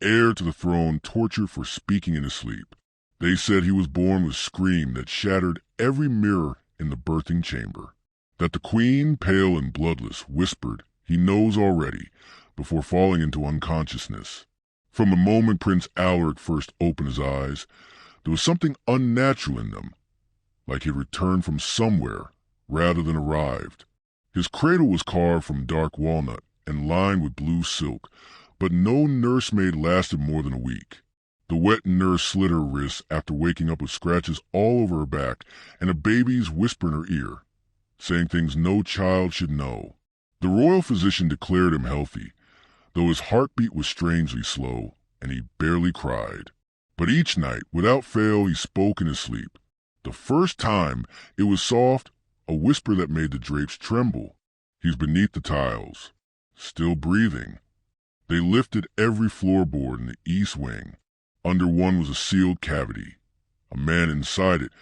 heir to the throne tortured for speaking in his sleep. They said he was born with a scream that shattered every mirror in the birthing chamber. That the queen, pale and bloodless, whispered, "He knows already," before falling into unconsciousness. From the moment Prince Alaric first opened his eyes, there was something unnatural in them, like he had returned from somewhere rather than arrived. His cradle was carved from dark walnut and lined with blue silk, but no nursemaid lasted more than a week. The wet nurse slit her wrists after waking up with scratches all over her back and a baby's whisper in her ear, saying things no child should know. The royal physician declared him healthy, though his heartbeat was strangely slow, and he barely cried. But each night, without fail, he spoke in his sleep. The first time, it was soft, a whisper that made the drapes tremble. He's beneath the tiles, still breathing. They lifted every floorboard in the east wing. Under one was a sealed cavity. A man inside it,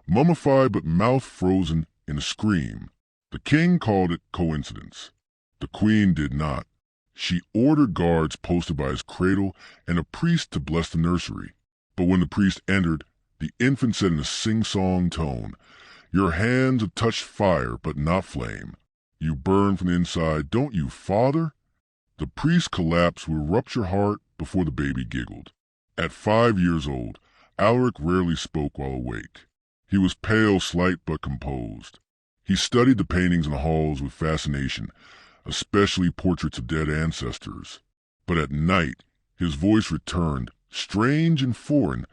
mummified but mouth frozen in a scream. The king called it coincidence. The queen did not. She ordered guards posted by his cradle and a priest to bless the nursery. But when the priest entered, the infant said in a sing-song tone, "Your hands have touched fire, but not flame. You burn from the inside, don't you, father?" The priest collapsed with a ruptured heart before the baby giggled. At 5 years old, Alaric rarely spoke while awake. He was pale, slight, but composed. He studied the paintings in the halls with fascination, especially portraits of dead ancestors. But at night, his voice returned, strange and foreign,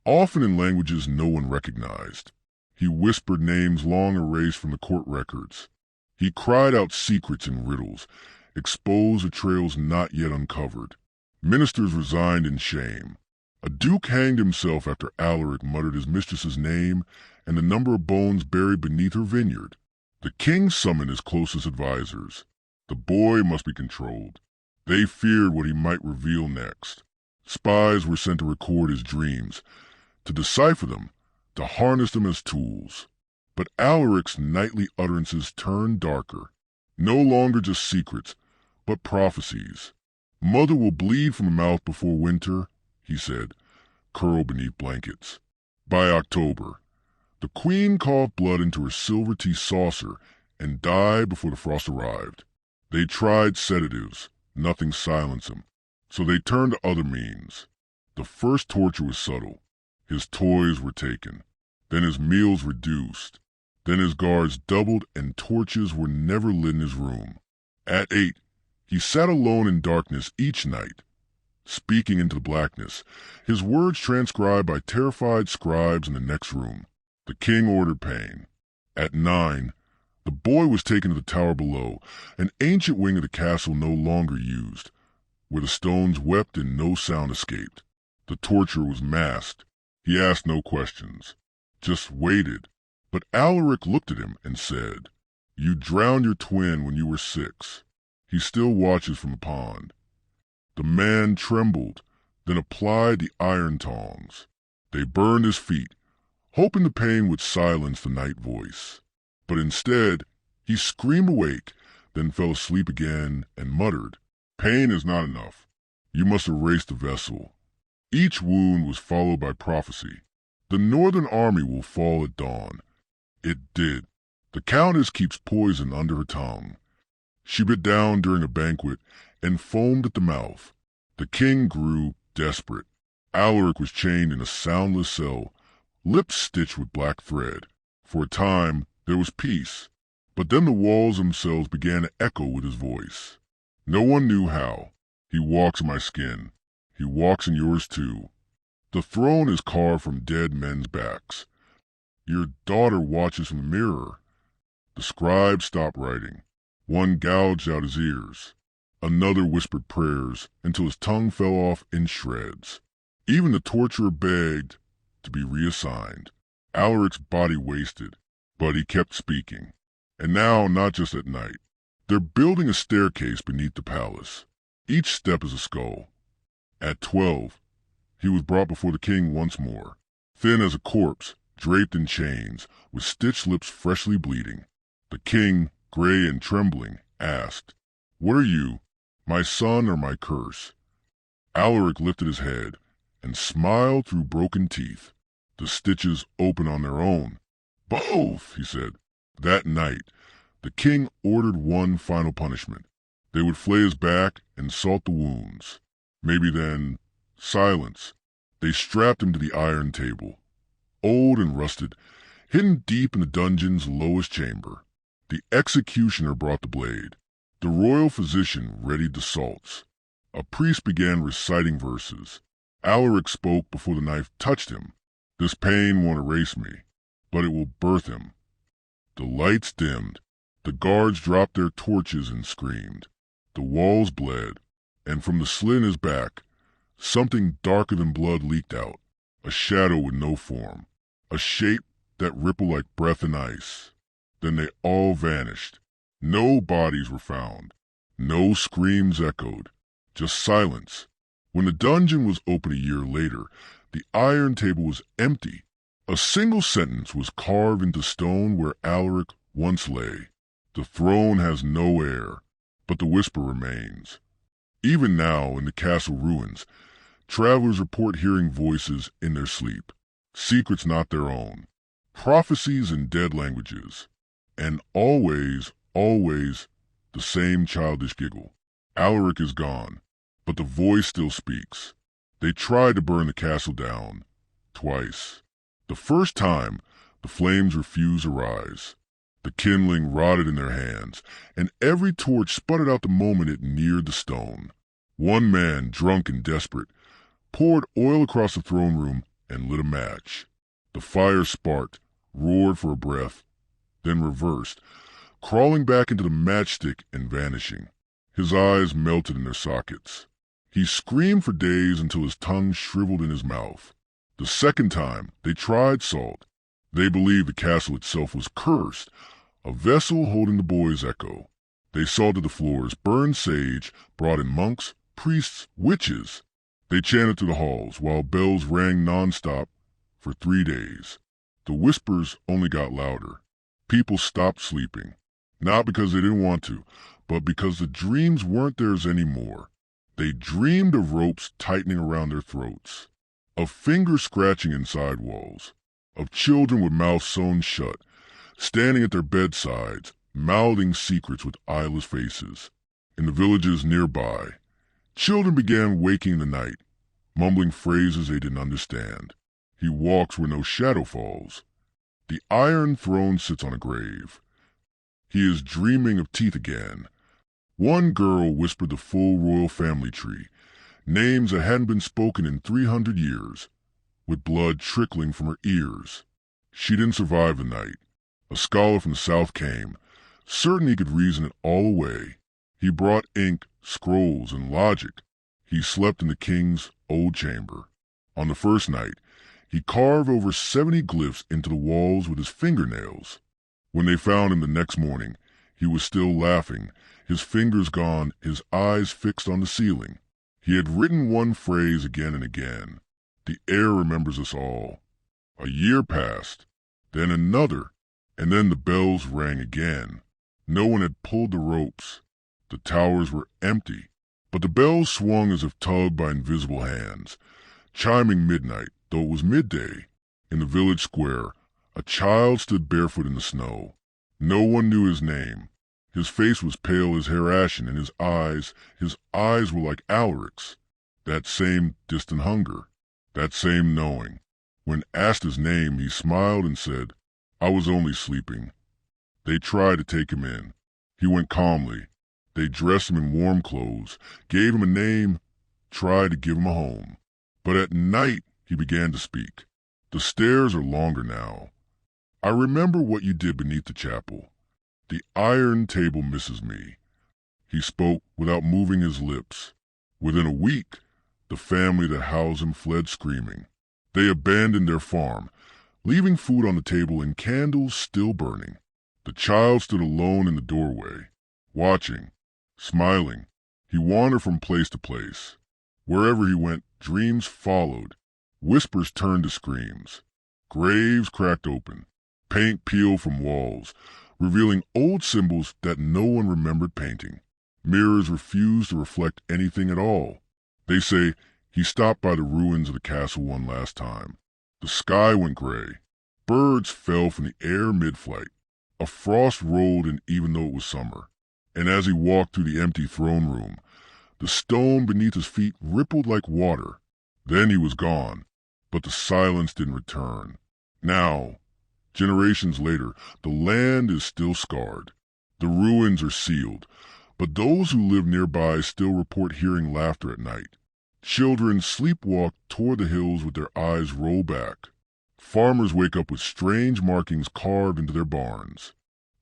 often in languages no one recognized. He whispered names long erased from the court records. He cried out secrets and riddles, exposed the trails not yet uncovered. Ministers resigned in shame. A duke hanged himself after Alaric muttered his mistress's name and the number of bones buried beneath her vineyard. The king summoned his closest advisers. The boy must be controlled. They feared what he might reveal next. Spies were sent to record his dreams, to decipher them, to harness them as tools. But Alaric's nightly utterances turned darker. No longer just secrets, but prophecies. "Mother will bleed from the mouth before winter," he said, curled beneath blankets. By October, the queen coughed blood into her silver tea saucer and died before the frost arrived. They tried sedatives. Nothing silenced him. So they turned to other means. The first torture was subtle. His toys were taken. Then his meals reduced. Then his guards doubled and torches were never lit in his room. At 8, he sat alone in darkness each night, speaking into the blackness, his words transcribed by terrified scribes in the next room. The king ordered pain. At 9, the boy was taken to the tower below, an ancient wing of the castle no longer used, where the stones wept and no sound escaped. The torturer was masked. He asked no questions, just waited. But Alaric looked at him and said, "You drowned your twin when you were 6. He still watches from the pond." The man trembled, then applied the iron tongs. They burned his feet, hoping the pain would silence the night voice. But instead, he screamed awake, then fell asleep again and muttered, "Pain is not enough. You must erase the vessel." Each wound was followed by prophecy. "The northern army will fall at dawn." It did. The countess keeps poison under her tongue. She bit down during a banquet and foamed at the mouth. The king grew desperate. Alaric was chained in a soundless cell, lips stitched with black thread. For a time, there was peace, but then the walls themselves began to echo with his voice. No one knew how. "He walks in my skin. He walks in yours too. The throne is carved from dead men's backs. Your daughter watches from the mirror." The scribe stopped writing. One gouged out his ears. Another whispered prayers until his tongue fell off in shreds. Even the torturer begged to be reassigned. Alaric's body wasted, but he kept speaking. And now, not just at night. They're building a staircase beneath the palace. Each step is a skull. At 12, he was brought before the king once more, thin as a corpse, draped in chains, with stitched lips freshly bleeding. The king, gray and trembling, asked, "What are you, my son or my curse?" Alaric lifted his head and smiled through broken teeth. The stitches open on their own. Both, he said. That night, the king ordered one final punishment. They would flay his back and salt the wounds. Maybe then, silence. They strapped him to the iron table. Old and rusted, hidden deep in the dungeon's lowest chamber. The executioner brought the blade. The royal physician readied the salts. A priest began reciting verses. Alaric spoke before the knife touched him. This pain won't erase me, but it will birth him. The lights dimmed. The guards dropped their torches and screamed. The walls bled, and from the slit in his back, something darker than blood leaked out, a shadow with no form, a shape that rippled like breath in ice. Then they all vanished. No bodies were found. No screams echoed. Just silence. When the dungeon was opened a year later, the iron table was empty. A single sentence was carved into stone where Alaric once lay. The throne has no heir, but the whisper remains. Even now, in the castle ruins, travelers report hearing voices in their sleep, secrets not their own, prophecies in dead languages, and always, always, the same childish giggle. Alaric is gone, but the voice still speaks. They tried to burn the castle down, twice. The first time, the flames refused to rise. The kindling rotted in their hands, and every torch sputtered out the moment it neared the stone. One man, drunk and desperate, poured oil across the throne room and lit a match. The fire sparked, roared for a breath, then reversed, crawling back into the matchstick and vanishing. His eyes melted in their sockets. He screamed for days until his tongue shriveled in his mouth. The second time, they tried salt. They believed the castle itself was cursed, a vessel holding the boy's echo. They salted the floors, burned sage, brought in monks, priests, witches. They chanted through the halls while bells rang nonstop for 3 days. The whispers only got louder. People stopped sleeping, not because they didn't want to, but because the dreams weren't theirs anymore. They dreamed of ropes tightening around their throats, of fingers scratching inside walls, of children with mouths sewn shut, standing at their bedsides, mouthing secrets with eyeless faces. In the villages nearby, children began waking in the night, mumbling phrases they didn't understand. He walks where no shadow falls. The Iron Throne sits on a grave. He is dreaming of teeth again. One girl whispered the full royal family tree, names that hadn't been spoken in 300 years, with blood trickling from her ears. She didn't survive the night. A scholar from the south came, certain he could reason it all away. He brought ink, scrolls, and logic. He slept in the king's old chamber. On the first night, he carved over 70 glyphs into the walls with his fingernails. When they found him the next morning, he was still laughing, his fingers gone, his eyes fixed on the ceiling. He had written one phrase again and again. The heir remembers us all. A year passed, then another, and then the bells rang again. No one had pulled the ropes. The towers were empty, but the bells swung as if tugged by invisible hands, chiming midnight, though it was midday. In the village square, a child stood barefoot in the snow. No one knew his name. His face was pale as hair ashen, and his eyes were like Alaric's. That same distant hunger, that same knowing. When asked his name, he smiled and said, "I was only sleeping." They tried to take him in. He went calmly. They dressed him in warm clothes, gave him a name, tried to give him a home. But at night, he began to speak. The stairs are longer now. I remember what you did beneath the chapel. The iron table misses me. He spoke without moving his lips. Within a week, the family that housed him fled screaming. They abandoned their farm, leaving food on the table and candles still burning. The child stood alone in the doorway, watching, smiling. He wandered from place to place. Wherever he went, dreams followed. Whispers turned to screams. Graves cracked open. Paint peeled from walls, revealing old symbols that no one remembered painting. Mirrors refused to reflect anything at all. They say He stopped by the ruins of the castle one last time. The sky went gray. Birds fell from the air mid-flight. A frost rolled in even though it was summer. And as he walked through the empty throne room, the stone beneath his feet rippled like water. Then he was gone, but the silence didn't return. Now, generations later, the land is still scarred. The ruins are sealed, but those who live nearby still report hearing laughter at night. Children sleepwalk toward the hills with their eyes rolled back. Farmers wake up with strange markings carved into their barns.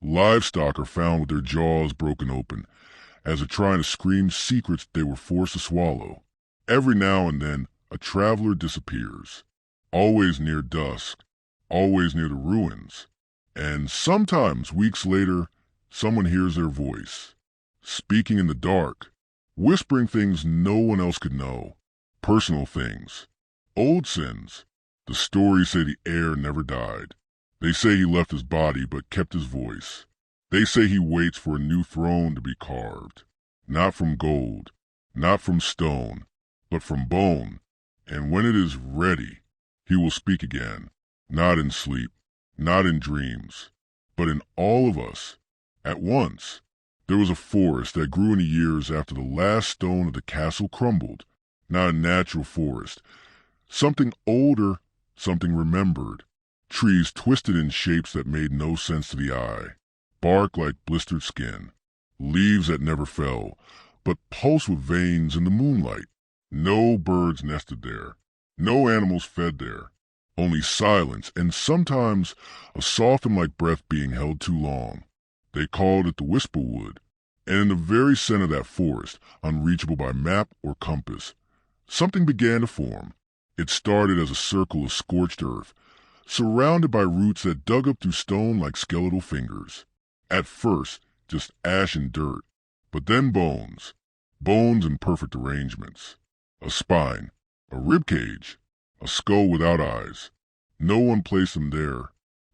Livestock are found with their jaws broken open, as if trying to scream secrets they were forced to swallow. Every now and then, a traveler disappears, always near dusk, always near the ruins, and sometimes weeks later, someone hears their voice, speaking in the dark, whispering things no one else could know, personal things, old sins. The stories say the heir never died. They say he left his body but kept his voice. They say he waits for a new throne to be carved, not from gold, not from stone, but from bone, and when it is ready, he will speak again, not in sleep, not in dreams, but in all of us, at once. There was a forest that grew in the years after the last stone of the castle crumbled, not a natural forest, something older, something remembered, trees twisted in shapes that made no sense to the eye, bark like blistered skin, leaves that never fell, but pulsed with veins in the moonlight. No birds nested there, no animals fed there, only silence and sometimes a softened-like breath being held too long. They called it the Whisperwood, and in the very center of that forest, unreachable by map or compass, something began to form. It started as a circle of scorched earth, surrounded by roots that dug up through stone like skeletal fingers. At first, just ash and dirt, but then bones in perfect arrangements. A spine, a rib cage, a skull without eyes. No one placed them there.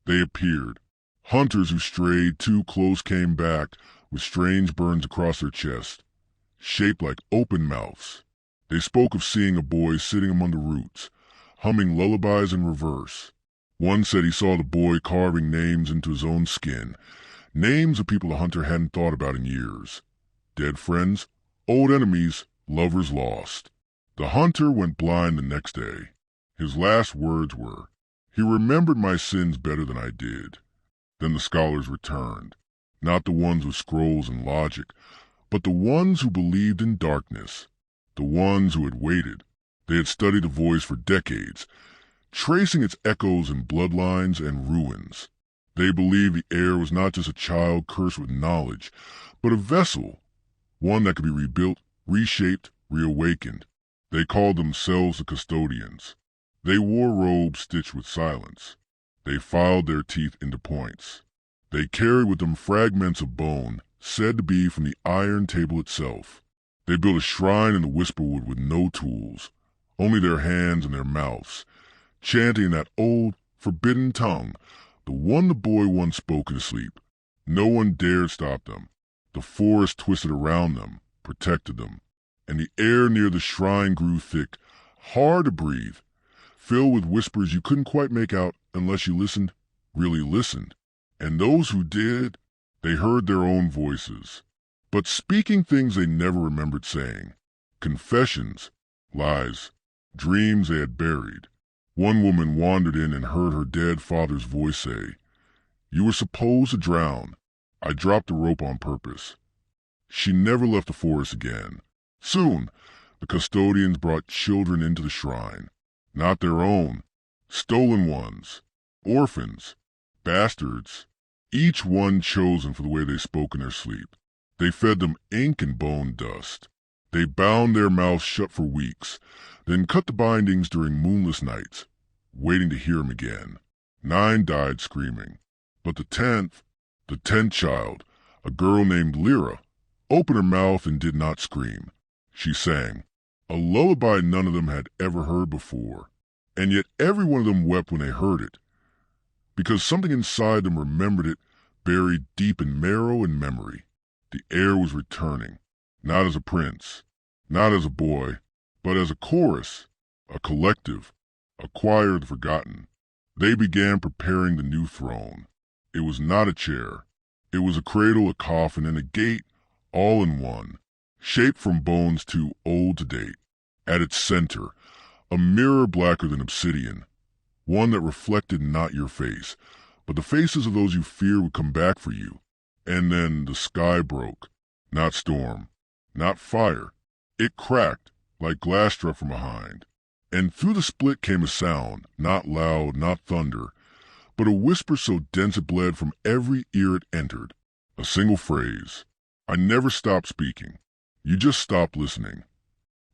They appeared. Hunters who strayed too close came back with strange burns across their chest, shaped like open mouths. They spoke of seeing a boy sitting among the roots, humming lullabies in reverse. One said he saw the boy carving names into his own skin, names of people the hunter hadn't thought about in years. Dead friends, old enemies, lovers lost. The hunter went blind the next day. His last words were, "He remembered my sins better than I did." Then the scholars returned, not the ones with scrolls and logic, but the ones who believed in darkness, the ones who had waited. They had studied the voice for decades, tracing its echoes in bloodlines and ruins. They believed the heir was not just a child cursed with knowledge, but a vessel, one that could be rebuilt, reshaped, reawakened. They called themselves the custodians. They wore robes stitched with silence. They filed their teeth into points. They carried with them fragments of bone, said to be from the iron table itself. They built a shrine in the Whisperwood with no tools, only their hands and their mouths, chanting in that old, forbidden tongue, the one the boy once spoke in his sleep. No one dared stop them. The forest twisted around them, protected them, and the air near the shrine grew thick, hard to breathe, filled with whispers you couldn't quite make out unless you listened, really listened. And those who did, they heard their own voices, but speaking things they never remembered saying. Confessions, lies, dreams they had buried. One woman wandered in and heard her dead father's voice say, "You were supposed to drown. I dropped the rope on purpose." She never left the forest again. Soon, the custodians brought children into the shrine. Not their own, stolen ones, orphans, bastards, each one chosen for the way they spoke in their sleep. They fed them ink and bone dust. They bound their mouths shut for weeks, then cut the bindings during moonless nights, waiting to hear him again. 9 died screaming, but the 10th child, a girl named Lyra, opened her mouth and did not scream. She sang, a lullaby none of them had ever heard before, and yet every one of them wept when they heard it, because something inside them remembered it, buried deep in marrow and memory. The heir was returning, not as a prince, not as a boy, But as a chorus, a collective, a choir of the forgotten, they began preparing the new throne. It was not a chair. It was a cradle, a coffin, and a gate, all in one, shaped from bones too old to date. At its center, a mirror blacker than obsidian, one that reflected not your face, but the faces of those you fear would come back for you. And then the sky broke. Not storm, not fire. It cracked, like glass struck from behind. And through the split came a sound, not loud, not thunder, but a whisper so dense it bled from every ear it entered. A single phrase. I never stopped speaking. You just stopped listening.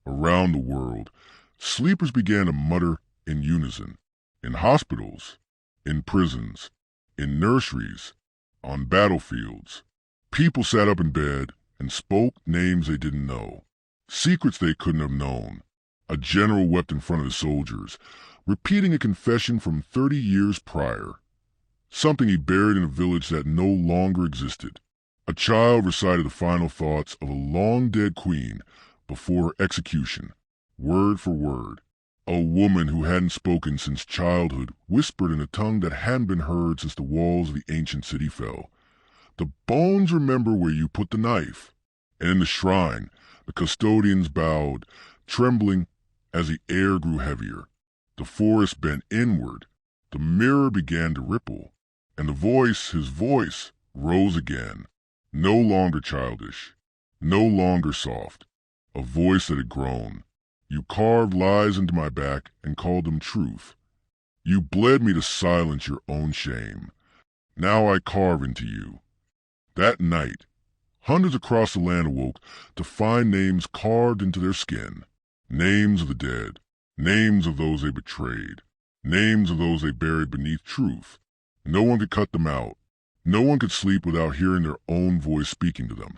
Around the world, sleepers began to mutter in unison. In hospitals, in prisons, in nurseries, on battlefields. People sat up in bed and spoke names they didn't know, secrets they couldn't have known. A general wept in front of his soldiers, repeating a confession from 30 years prior, something he buried in a village that no longer existed. A child recited the final thoughts of a long-dead queen before her execution, word for word. A woman who hadn't spoken since childhood whispered in a tongue that hadn't been heard since the walls of the ancient city fell. The bones remember where you put the knife. And in the shrine, the custodians bowed, trembling as the air grew heavier. The forest bent inward. The mirror began to ripple. And the voice, his voice, rose again. No longer childish. No longer soft. A voice that had grown. You carved lies into my back and called them truth. You bled me to silence your own shame. Now I carve into you. That night, hundreds across the land awoke to find names carved into their skin. Names of the dead. Names of those they betrayed. Names of those they buried beneath truth. No one could cut them out. No one could sleep without hearing their own voice speaking to them.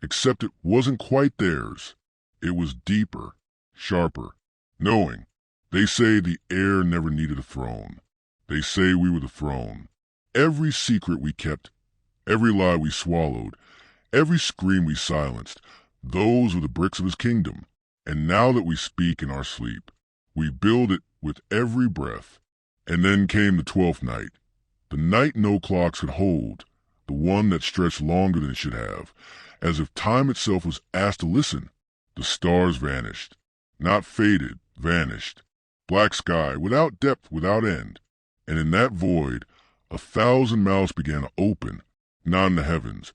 Except it wasn't quite theirs. It was deeper. Sharper, knowing. They say the heir never needed a throne. They say we were the throne. Every secret we kept, every lie we swallowed, every scream we silenced, those were the bricks of his kingdom. And now that we speak in our sleep, we build it with every breath. And then came the 12th night, the night no clocks could hold, the one that stretched longer than it should have, as if time itself was asked to listen. The stars vanished. Not faded, vanished. Black sky, without depth, without end. And in that void, 1,000 mouths began to open, not in the heavens,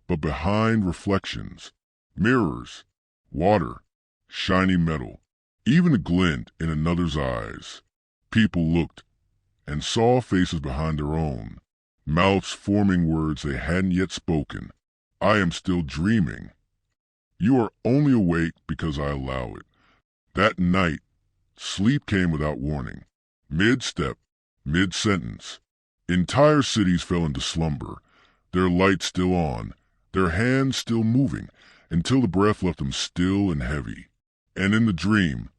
but behind reflections, mirrors, water, shiny metal, even a glint in another's eyes. People looked, and saw faces behind their own, mouths forming words they hadn't yet spoken. I am still dreaming. You are only awake because I allow it. That night, sleep came without warning. Mid-step, mid-sentence. Entire cities fell into slumber, their lights still on, their hands still moving, until the breath left them still and heavy. And in the dream,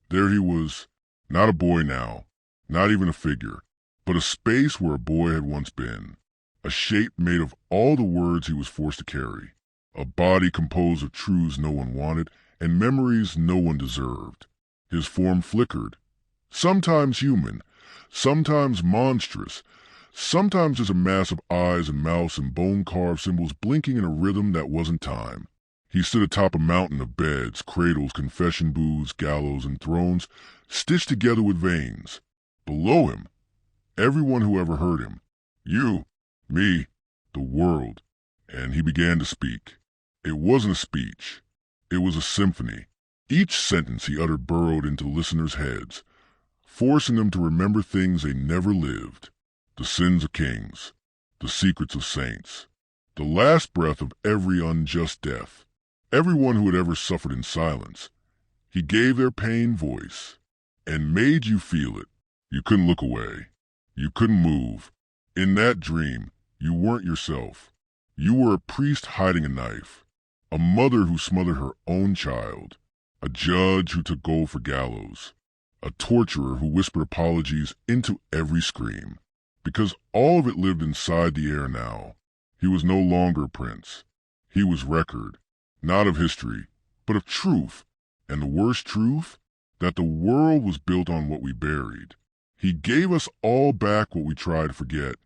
there he was, not a boy now, not even a figure, but a space where a boy had once been, a shape made of all the words he was forced to carry, a body composed of truths no one wanted, and memories no one deserved. His form flickered, sometimes human, sometimes monstrous, sometimes just a mass of eyes and mouths and bone-carved symbols blinking in a rhythm that wasn't time. He stood atop a mountain of beds, cradles, confession booths, gallows, and thrones, stitched together with veins. Below him, everyone who ever heard him. You, me, the world. And he began to speak. It wasn't a speech. It was a symphony. Each sentence he uttered burrowed into listeners' heads, forcing them to remember things they never lived. The sins of kings, the secrets of saints, the last breath of every unjust death, everyone who had ever suffered in silence. He gave their pain voice, and made you feel it. You couldn't look away. You couldn't move. In that dream, you weren't yourself. You were a priest hiding a knife, a mother who smothered her own child, a judge who took gold for gallows, a torturer who whispered apologies into every scream. Because all of it lived inside the air now. He was no longer a prince. He was record, not of history, but of truth. And the worst truth? That the world was built on what we buried. He gave us all back what we tried to forget.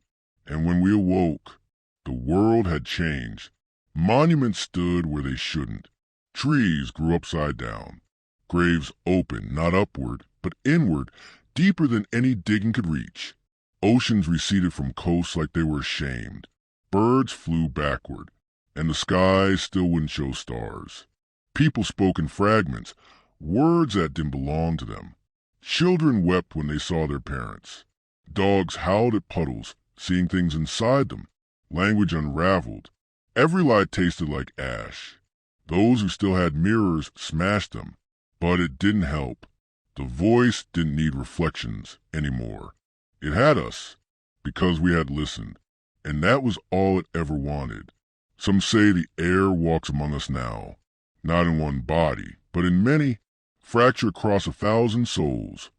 And when we awoke, the world had changed. Monuments stood where they shouldn't. Trees grew upside down. Graves opened, not upward, but inward, deeper than any digging could reach. Oceans receded from coasts like they were ashamed. Birds flew backward, and the sky still wouldn't show stars. People spoke in fragments, words that didn't belong to them. Children wept when they saw their parents. Dogs howled at puddles, seeing things inside them. Language unraveled. Every lie tasted like ash. Those who still had mirrors smashed them, but it didn't help. The voice didn't need reflections anymore. It had us, because we had listened, and that was all it ever wanted. Some say the air walks among us now, not in one body, but in many, fractured across 1,000 souls,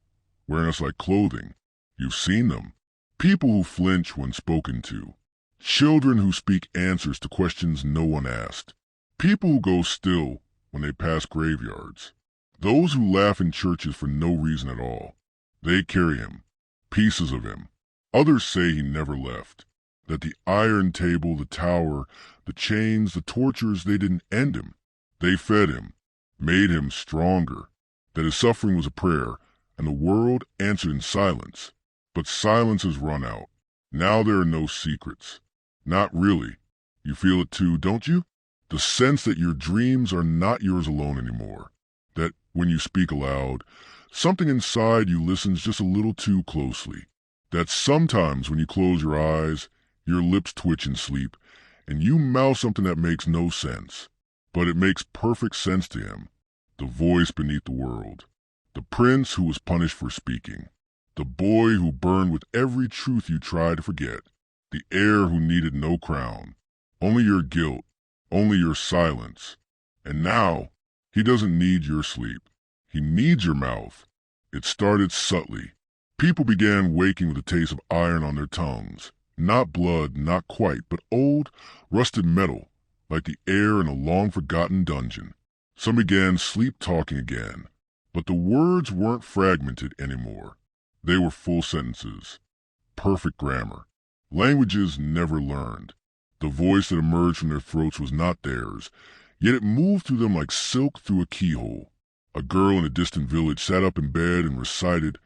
wearing us like clothing. You've seen them. People who flinch when spoken to. Children who speak answers to questions no one asked. People who go still when they pass graveyards. Those who laugh in churches for no reason at all. They carry him, pieces of him. Others say he never left. That the iron table, the tower, the chains, the tortures, they didn't end him. They fed him, made him stronger. That his suffering was a prayer, and the world answered in silence. But silence has run out. Now there are no secrets. Not really. You feel it too, don't you? The sense that your dreams are not yours alone anymore. That when you speak aloud, something inside you listens just a little too closely. That sometimes when you close your eyes, your lips twitch in sleep, and you mouth something that makes no sense. But it makes perfect sense to him. The voice beneath the world. The prince who was punished for speaking. The boy who burned with every truth you tried to forget. The heir who needed no crown. Only your guilt. Only your silence. And now, he doesn't need your sleep. He needs your mouth. It started subtly. People began waking with the taste of iron on their tongues. Not blood, not quite, but old, rusted metal, like the air in a long-forgotten dungeon. Some began sleep-talking again, but the words weren't fragmented anymore. They were full sentences. Perfect grammar. Languages never learned. The voice that emerged from their throats was not theirs, yet it moved through them like silk through a keyhole. A girl in a distant village sat up in bed and recited,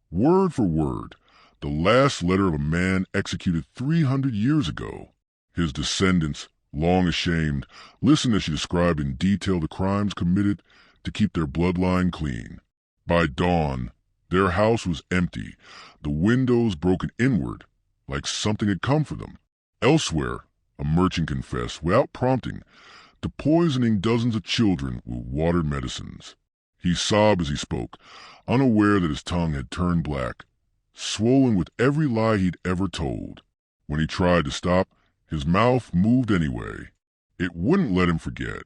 word for word, the last letter of a man executed 300 years ago. His descendants, long ashamed, listened as she described in detail the crimes committed to keep their bloodline clean. By dawn, their house was empty, the windows broken inward, like something had come for them. Elsewhere, a merchant confessed, without prompting, to poisoning dozens of children with watered medicines. He sobbed as he spoke, unaware that his tongue had turned black, swollen with every lie he'd ever told. When he tried to stop, his mouth moved anyway. It wouldn't let him forget.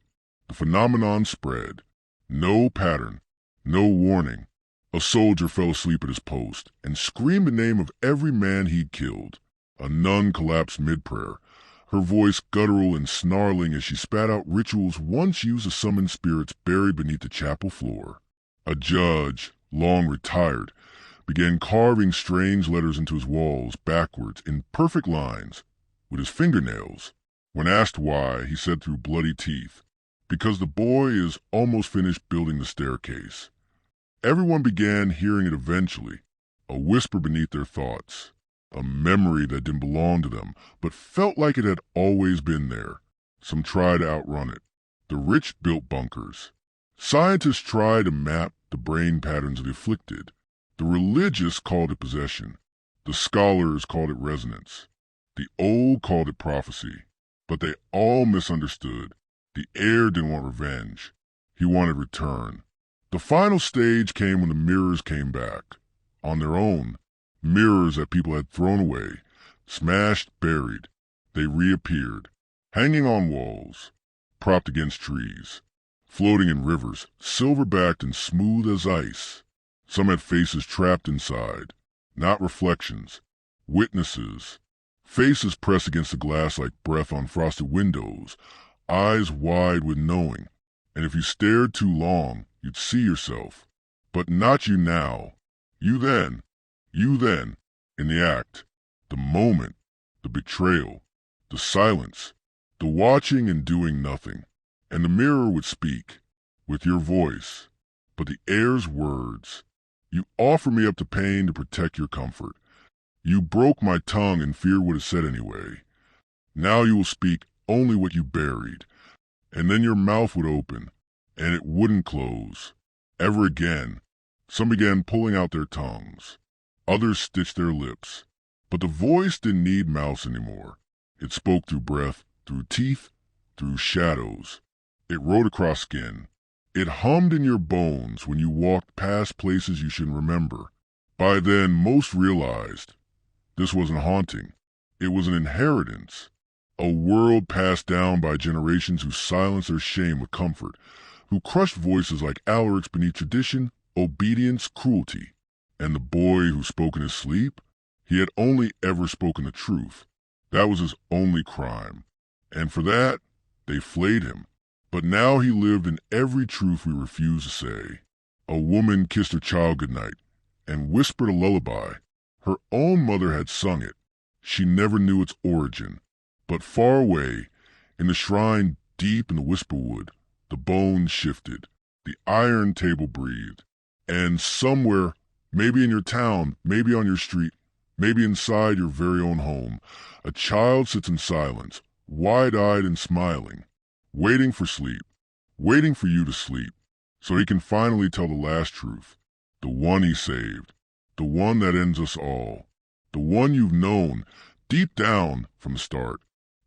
The phenomenon spread. No pattern, no warning. A soldier fell asleep at his post and screamed the name of every man he'd killed. A nun collapsed mid-prayer, her voice guttural and snarling as she spat out rituals once used to summon spirits buried beneath the chapel floor. A judge, long retired, began carving strange letters into his walls backwards in perfect lines with his fingernails. When asked why, he said through bloody teeth, "Because the boy is almost finished building the staircase." Everyone began hearing it eventually, a whisper beneath their thoughts, a memory that didn't belong to them, but felt like it had always been there. Some tried to outrun it. The rich built bunkers. Scientists tried to map the brain patterns of the afflicted. The religious called it possession. The scholars called it resonance. The old called it prophecy. But they all misunderstood. The heir didn't want revenge. He wanted return. The final stage came when the mirrors came back. On their own. Mirrors that people had thrown away. Smashed, buried. They reappeared. Hanging on walls. Propped against trees. Floating in rivers, silver-backed and smooth as ice. Some had faces trapped inside. Not reflections. Witnesses. Faces pressed against the glass like breath on frosted windows. Eyes wide with knowing. And if you stared too long, you'd see yourself. But not you now. You then. You then. In the act. The moment. The betrayal. The silence. The watching and doing nothing. And the mirror would speak. With your voice. But the air's words. You offer me up to pain to protect your comfort. You broke my tongue and fear would have said anyway. Now you will speak only what you buried. And then your mouth would open, and it wouldn't close. Ever again. Some began pulling out their tongues. Others stitched their lips. But the voice didn't need mouths anymore. It spoke through breath, through teeth, through shadows. It rode across skin. It hummed in your bones when you walked past places you shouldn't remember. By then, most realized this wasn't haunting. It was an inheritance. A world passed down by generations who silenced their shame with comfort, who crushed voices like Alaric's beneath tradition, obedience, cruelty. And the boy who spoke in his sleep, he had only ever spoken the truth. That was his only crime. And for that, they flayed him. But now he lived in every truth we refuse to say. A woman kissed her child goodnight and whispered a lullaby. Her own mother had sung it. She never knew its origin. But far away, in the shrine deep in the whisperwood, the bones shifted, the iron table breathed, and somewhere, maybe in your town, maybe on your street, maybe inside your very own home, a child sits in silence, wide-eyed and smiling, waiting for sleep, waiting for you to sleep, so he can finally tell the last truth, the one he saved, the one that ends us all, the one you've known deep down from the start.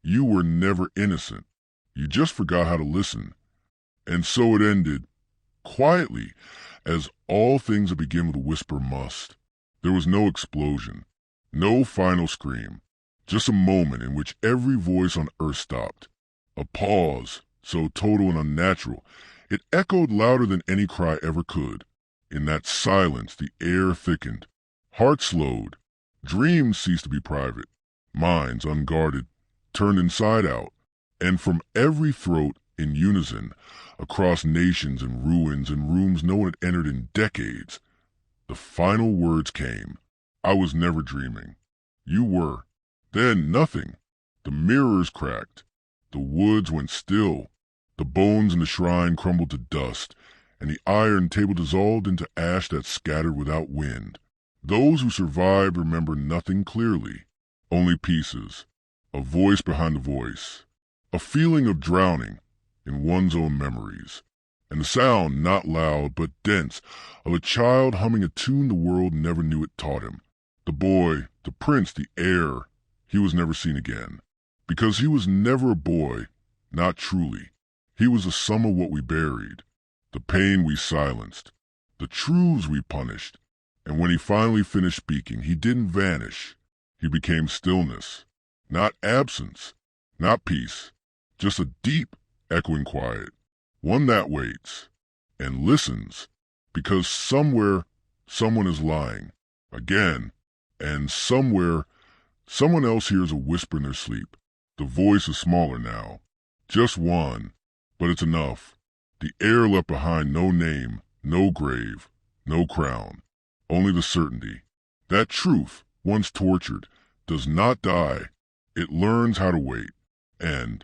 You were never innocent. You just forgot how to listen. And so it ended, quietly, as all things that begin with a whisper must. There was no explosion, no final scream, just a moment in which every voice on earth stopped. A pause, so total and unnatural, it echoed louder than any cry ever could. In that silence, the air thickened, hearts slowed, dreams ceased to be private, minds unguarded, turned inside out, and from every throat in unison, across nations and ruins and rooms no one had entered in decades, the final words came. I was never dreaming. You were. Then nothing. The mirrors cracked. The woods went still. The bones in the shrine crumbled to dust, and the iron table dissolved into ash that scattered without wind. Those who survived remember nothing clearly, only pieces. A voice behind the voice, a feeling of drowning in one's own memories, and the sound, not loud but dense, of a child humming a tune the world never knew it taught him. The boy, the prince, the heir, he was never seen again, because he was never a boy, not truly. He was the sum of what we buried, the pain we silenced, the truths we punished, and when he finally finished speaking, he didn't vanish. He became stillness. Not absence, not peace, just a deep, echoing quiet, one that waits and listens, because somewhere someone is lying, again, and somewhere someone else hears a whisper in their sleep. The voice is smaller now, just one, but it's enough. The air left behind no name, no grave, no crown, only the certainty. That truth, once tortured, does not die. It learns how to wait, and